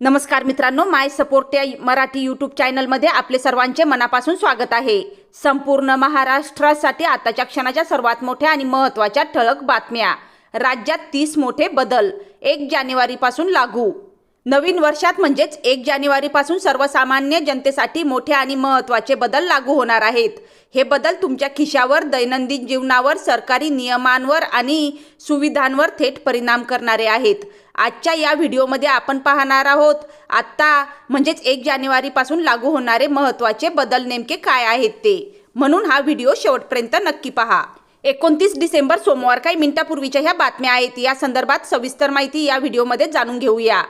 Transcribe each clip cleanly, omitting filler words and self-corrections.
नमस्कार मित्रांनो, माय सपोर्ट या मराठी यूट्यूब चॅनलमध्ये आपले सर्वांचे मनापासून स्वागत आहे। संपूर्ण महाराष्ट्रासाठी आताच्या क्षणाच्या सर्वात मोठ्या आणि महत्त्वाच्या ठळक बातम्या। राज्यात 30 मोठे बदल 1 जानेवारीपासून लागू। नवीन वर्षात म्हणजेच 1 जानेवारीपासून सर्वसामान्य जनतेसाठी मोठे आणि महत्त्वाचे बदल लागू होणार आहेत। हे बदल तुमच्या खिशावर, दैनंदिन जीवनावर, सरकारी नियमांवर आणि सुविधांवर थेट परिणाम करणारे आहेत। आजच्या या व्हिडिओमध्ये आपण पाहणार आहोत आता म्हणजेच 1 जानेवारीपासून लागू होणारे महत्त्वाचे बदल नेमके काय आहेत ते, म्हणून हा व्हिडिओ शेवटपर्यंत नक्की पहा। 29 डिसेंबर सोमवार काही मिनिटापूर्वीच्या ह्या बातम्या आहेत। या संदर्भात सविस्तर माहिती या व्हिडिओमध्ये जाणून घेऊया।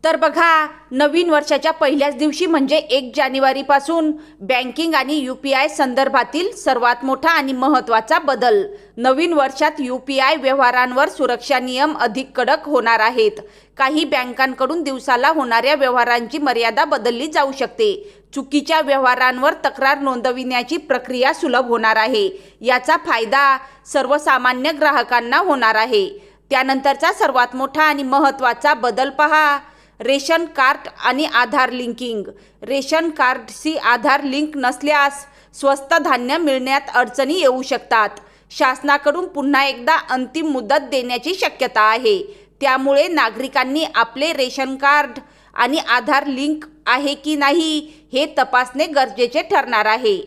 तर बघा, नवीन वर्षाच्या पहिल्याच दिवशी म्हणजे 1 जानेवारीपासून बँकिंग आणि UPI संदर्भातील सर्वात मोठा आणि महत्त्वाचा बदल। नवीन वर्षात UPI व्यवहारांवर सुरक्षा नियम अधिक कडक होणार आहेत। काही बँकांकडून दिवसाला होणाऱ्या व्यवहारांची मर्यादा बदलली जाऊ शकते। चुकीच्या व्यवहारांवर तक्रार नोंदविण्याची प्रक्रिया सुलभ होणार आहे। याचा फायदा सर्वसामान्य ग्राहकांना होणार आहे। त्यानंतरचा सर्वात मोठा आणि महत्त्वाचा बदल पहा, रेशन कार्ड आणि आधार लिंकिंग। रेशन कार्डशी आधार लिंक नसल्यास स्वस्त धान्य मिळण्यात अडचणी येऊ शकतात। शासनाकडून पुन्हा एकदा अंतिम मुदत देण्याची शक्यता आहे। त्यामुळे नागरिकांनी आपले रेशन कार्ड आणि आधार लिंक आहे की नाही हे तपासणे गरजेचे ठरणार आहे।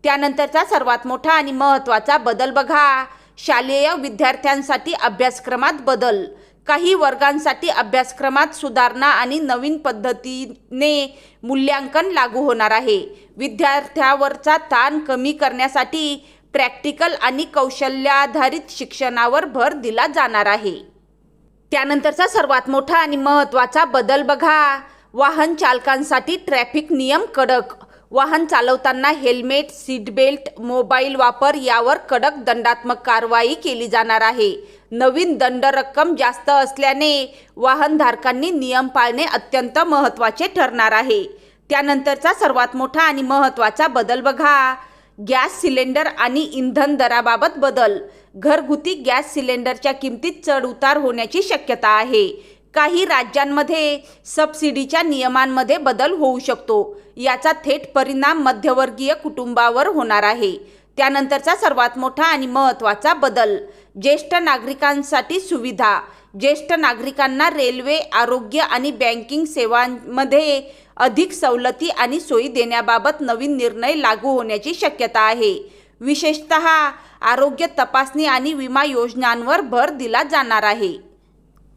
त्यानंतरचा सर्वात मोठा आणि महत्त्वाचा बदल बघा, शालेय विद्यार्थ्यांसाठी अभ्यासक्रमात बदल। काही वर्गांसाठी अभ्यासक्रमात सुधारणा आणि नवीन पद्धतीने मूल्यांकन लागू होणार आहे। विद्यार्थ्यावरचा ताण कमी करण्यासाठी प्रॅक्टिकल आणि कौशल्याधारित शिक्षणावर भर दिला जाणार आहे। त्यानंतरचा सर्वात मोठा आणि महत्त्वाचा बदल बघा, वाहन चालकांसाठी ट्रॅफिक नियम कडक। वाहन चालवताना हेल्मेट, सीट बेल्ट, मोबाईल वापर यावर कडक दंडात्मक कारवाई केली जाणार आहे। नवीन दंड रक्कम जास्त असल्याने वाहनधारकांनी नियम पाळणे अत्यंत महत्त्वाचे ठरणार आहे। त्यानंतरचा सर्वात मोठा आणि महत्त्वाचा बदल बघा, गॅस सिलेंडर आणि इंधन दराबाबत बदल। घरगुती गॅस सिलेंडरच्या किमतीत चढ उतार होण्याची शक्यता आहे। काही राज्यांमध्ये सबसिडीच्या नियमांमध्ये बदल होऊ शकतो। याचा थेट परिणाम मध्यमवर्गीय कुटुंबावर होणार आहे। त्यानंतरचा सर्वात मोठा आणि महत्त्वाचा बदल, ज्येष्ठ नागरिकांसाठी सुविधा। ज्येष्ठ नागरिकांना रेल्वे, आरोग्य आणि बँकिंग सेवांमध्ये अधिक सवलती आणि सोयी देण्याबाबत नवीन निर्णय लागू होण्याची शक्यता आहे। विशेषतः आरोग्य तपासणी आणि विमा योजनांवर भर दिला जाणार आहे।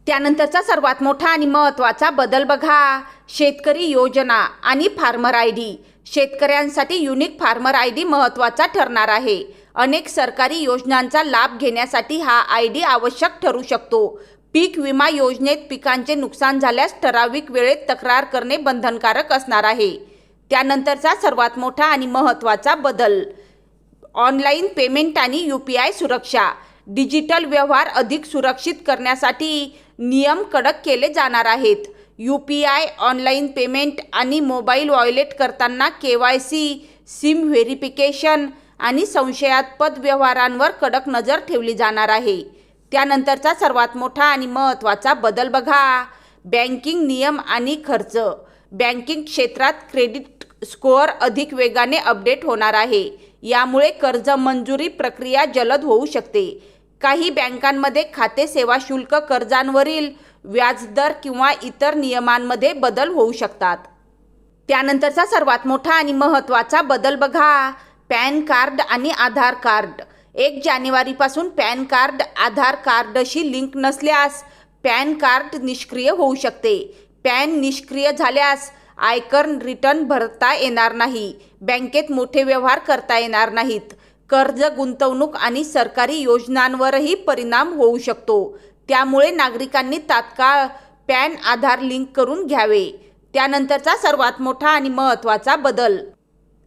त्यानंतरचा सर्वात मोठा आणि महत्त्वाचा बदल बघा, शेतकरी योजना आणि फार्मर ID। शेतकऱ्यांसाठी युनिक फार्मर ID महत्त्वाचा ठरणार आहे। अनेक सरकारी योजनांचा लाभ घेण्यासाठी हा ID आवश्यक ठरू शकतो। पीक विमा योजनेत पिकांचे नुकसान झाल्यास ठराविक वेळेत तक्रार करणे बंधनकारक असणार आहे। त्यानंतरचा सर्वात मोठा आणि महत्त्वाचा बदल, ऑनलाईन पेमेंट आणि UPI सुरक्षा। डिजिटल व्यवहार अधिक सुरक्षित करण्यासाठी नियम कडक केले जाणार आहेत। UPI, ऑनलाईन पेमेंट आणि मोबाईल वॉलेट करताना KYC, सिम व्हेरिफिकेशन आणि संशयास्पद व्यवहारांवर कडक नजर ठेवली जाणार आहे। त्यानंतरचा सर्वात मोठा आणि महत्त्वाचा बदल बघा, बँकिंग नियम आणि खर्च। बँकिंग क्षेत्रात क्रेडिट स्कोअर अधिक वेगाने अपडेट होणार आहे। यामुळे कर्ज मंजुरी प्रक्रिया जलद होऊ शकते। काही बँकांमध्ये खाते सेवा शुल्क, कर्जांवरील व्याजदर किंवा इतर नियमांमध्ये बदल होऊ शकतात। त्यानंतरचा सर्वात मोठा आणि महत्त्वाचा बदल बघा, पॅन कार्ड आणि आधार कार्ड। 1 जानेवारीपासून पॅन कार्ड आधार कार्डशी लिंक नसल्यास पॅन कार्ड निष्क्रिय होऊ शकते। पॅन निष्क्रिय झाल्यास आयकर रिटर्न भरता येणार नाही, बँकेत मोठे व्यवहार करता येणार नाहीत, कर्ज, गुंतवणूक आणि सरकारी योजनांवरही परिणाम होऊ शकतो। त्यामुळे नागरिकांनी तात्काळ पॅन आधार लिंक करून घ्यावे। त्यानंतरचा सर्वात मोठा आणि महत्त्वाचा बदल,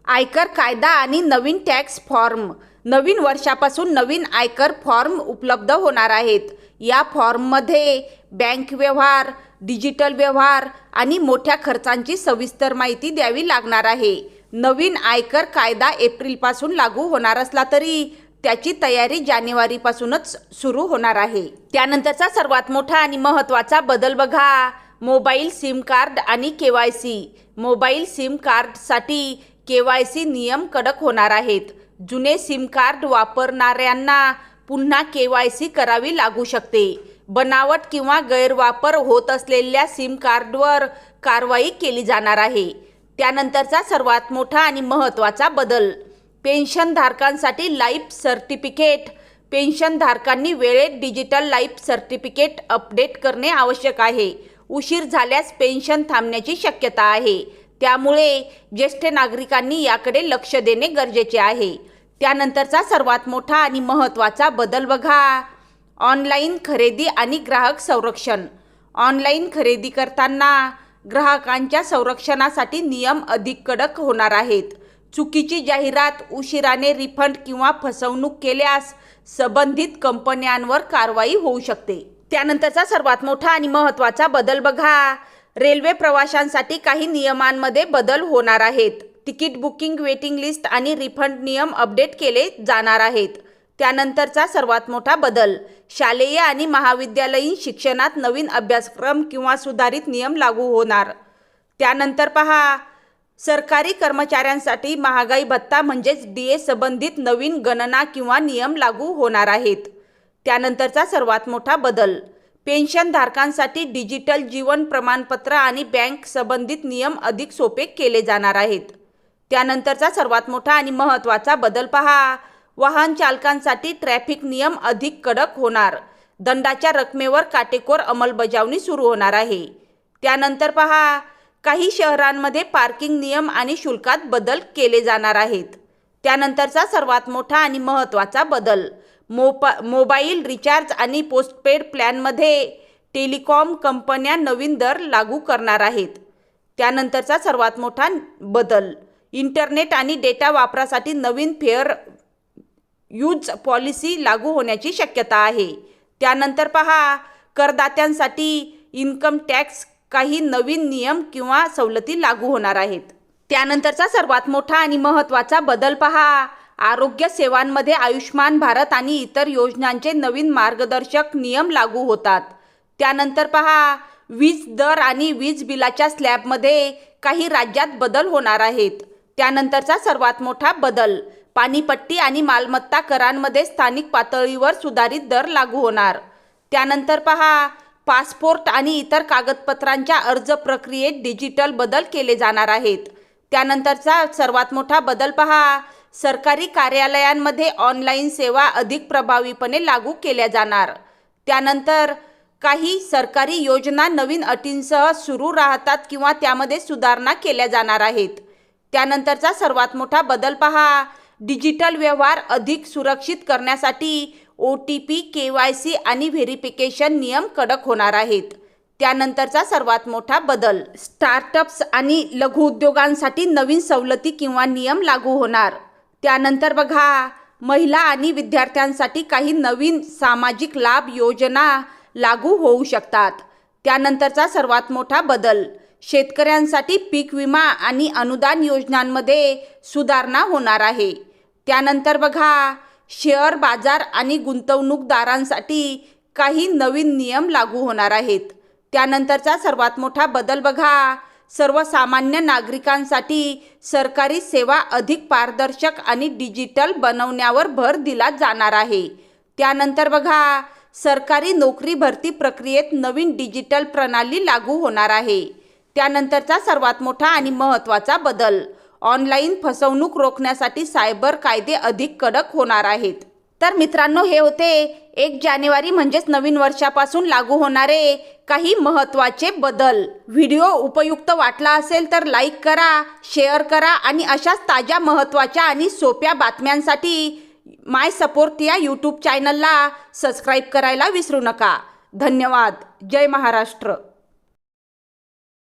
आयकर कायदा आणि नवीन टॅक्स फॉर्म। नवीन वर्षापासून नवीन आयकर फॉर्म उपलब्ध होणार आहेत। या फॉर्ममध्ये बँक व्यवहार, डिजिटल व्यवहार आणि मोठ्या खर्चांची सविस्तर माहिती द्यावी लागणार आहे। नवीन आयकर कायदा एप्रिलपासून लागू होणार असला तरी त्याची तयारी जानेवारीपासूनच सुरू होणार आहे। त्यानंतरचा सर्वात मोठा आणि महत्त्वाचा बदल बघा, मोबाईल सिम कार्ड आणि KYC. मोबाईल सिम कार्डसाठी KYC नियम कडक होणार आहेत. जुने सिम कार्ड वापरणाऱ्यांना पुन्हा KYC करावी लागू शकते. बनावट किंवा गैरवापर होत असलेल्या सिम कार्डवर कारवाई केली जाणार आहे. त्यानंतरचा सर्वात मोठा आणि महत्त्वाचा बदल, पेन्शनधारकांसाठी लाईफ सर्टिफिकेट. पेन्शनधारकांनी वेळेत डिजिटल लाईफ सर्टिफिकेट अपडेट करणे आवश्यक आहे. उशीर झाल्यास पेन्शन थांबण्याची शक्यता आहे. त्यामुळे ज्येष्ठ नागरिकांनी याकडे लक्ष देणे गरजेचे आहे. त्यानंतरचा सर्वात मोठा आणि महत्त्वाचा बदल बघा, ऑनलाईन खरेदी आणि ग्राहक संरक्षण. ऑनलाईन खरेदी करताना ग्राहकांच्या संरक्षणासाठी नियम अधिक कडक होणार आहेत. चुकीची जाहिरात, उशिराने रिफंड किंवा फसवणूक केल्यास संबंधित कंपन्यांवर कारवाई होऊ शकते. त्यानंतरचा सर्वात मोठा आणि महत्त्वाचा बदल बघा, रेल्वे प्रवाशांसाठी काही नियमांमध्ये बदल होणार आहेत. तिकीट बुकिंग, वेटिंग लिस्ट आणि रिफंड नियम अपडेट केले जाणार आहेत. त्यानंतरचा सर्वात मोठा बदल, शालेय आणि महाविद्यालयीन शिक्षणात नवीन अभ्यासक्रम किंवा सुधारित नियम लागू होणार. त्यानंतर पहा, सरकारी कर्मचाऱ्यांसाठी महागाई भत्ता म्हणजेच DA संबंधित नवीन गणना किंवा नियम लागू होणार आहेत. त्यानंतरचा सर्वात मोठा बदल, पेन्शनधारकांसाठी डिजिटल जीवन प्रमाणपत्र आणि बँक संबंधित नियम अधिक सोपे केले जाणार आहेत. त्यानंतरचा सर्वात मोठा आणि महत्त्वाचा बदल पहा, वाहन चालकांसाठी ट्रॅफिक नियम अधिक कडक होणार. दंडाच्या रकमेवर काटेकोर अंमलबजावणी सुरू होणार आहे. त्यानंतर पहा, काही शहरांमध्ये पार्किंग नियम आणि शुल्कात बदल केले जाणार आहेत. त्यानंतरचा सर्वात मोठा आणि महत्त्वाचा बदल, मोबाईल रिचार्ज आणि पोस्टपेड प्लॅनमध्ये टेलिकॉम कंपन्या नवीन दर लागू करणार आहेत. त्यानंतरचा सर्वात मोठा बदल, इंटरनेट आणि डेटा वापरासाठी नवीन फेअर यूज पॉलिसी लागू होण्याची शक्यता आहे. त्यानंतर पहा, करदात्यांसाठी इन्कम टॅक्स काही नवीन नियम किंवा सवलती लागू होणार आहेत. त्यानंतरचा सर्वात मोठा आणि महत्त्वाचा बदल पहा, आरोग्य सेवांमध्ये आयुष्मान भारत आणि इतर योजनांचे नवीन मार्गदर्शक नियम लागू होतात. त्यानंतर पहा, वीज दर आणि वीज बिलाच्या स्लॅबमध्ये काही राज्यात बदल होणार आहेत. त्यानंतरचा सर्वात मोठा बदल, पाणीपट्टी आणि मालमत्ता करांमध्ये स्थानिक पातळीवर सुधारित दर लागू होणार. त्यानंतर पहा, पासपोर्ट आणि इतर कागदपत्रांच्या अर्ज प्रक्रियेत डिजिटल बदल केले जाणार आहेत. त्यानंतरचा सर्वात मोठा बदल पहा, सरकारी कार्यालयांमध्ये ऑनलाईन सेवा अधिक प्रभावीपणे लागू केल्या जाणार. त्यानंतर काही सरकारी योजना नवीन अटींसह सुरू राहतात किंवा त्यामध्ये सुधारणा केल्या जाणार आहेत. त्यानंतरचा सर्वात मोठा बदल पहा, डिजिटल व्यवहार अधिक सुरक्षित करण्यासाठी OTP, KYC आणि व्हेरिफिकेशन नियम कडक होणार आहेत. त्यानंतरचा सर्वात मोठा बदल, स्टार्टअप्स आणि लघुउद्योगांसाठी नवीन सवलती किंवा नियम लागू होणार. त्यानंतर बघा, महिला आणि विद्यार्थ्यांसाठी काही नवीन सामाजिक लाभ योजना लागू होऊ शकतात. त्यानंतरचा सर्वात मोठा बदल, शेतकऱ्यांसाठी पीक विमा आणि अनुदान योजनांमध्ये सुधारणा होणार आहे. त्यानंतर बघा, शेअर बाजार आणि गुंतवणूकदारांसाठी काही नवीन नियम लागू होणार आहेत. त्यानंतरचा सर्वात मोठा बदल बघा, सर्वसामान्य नागरिकांसाठी सरकारी सेवा अधिक पारदर्शक आणि डिजिटल बनवण्यावर भर दिला जाणार आहे. त्यानंतर बघा, सरकारी नोकरी भरती प्रक्रियेत नवीन डिजिटल प्रणाली लागू होणार आहे. त्यानंतरचा सर्वात मोठा आणि महत्त्वाचा बदल, ऑनलाईन फसवणूक रोखण्यासाठी सायबर कायदे अधिक कडक होणार आहेत. तर मित्रांनो, हे होते 1 जानेवारी म्हणजेच नवीन वर्षापासून लागू होणारे काही महत्त्वाचे बदल. व्हिडिओ उपयुक्त वाटला असेल तर लाईक करा, शेअर करा आणि अशाच ताज्या, महत्त्वाच्या आणि सोप्या बातम्यांसाठी माय सपोर्ट या यूट्यूब चॅनलला सबस्क्राईब करायला विसरू नका. धन्यवाद. जय महाराष्ट्र.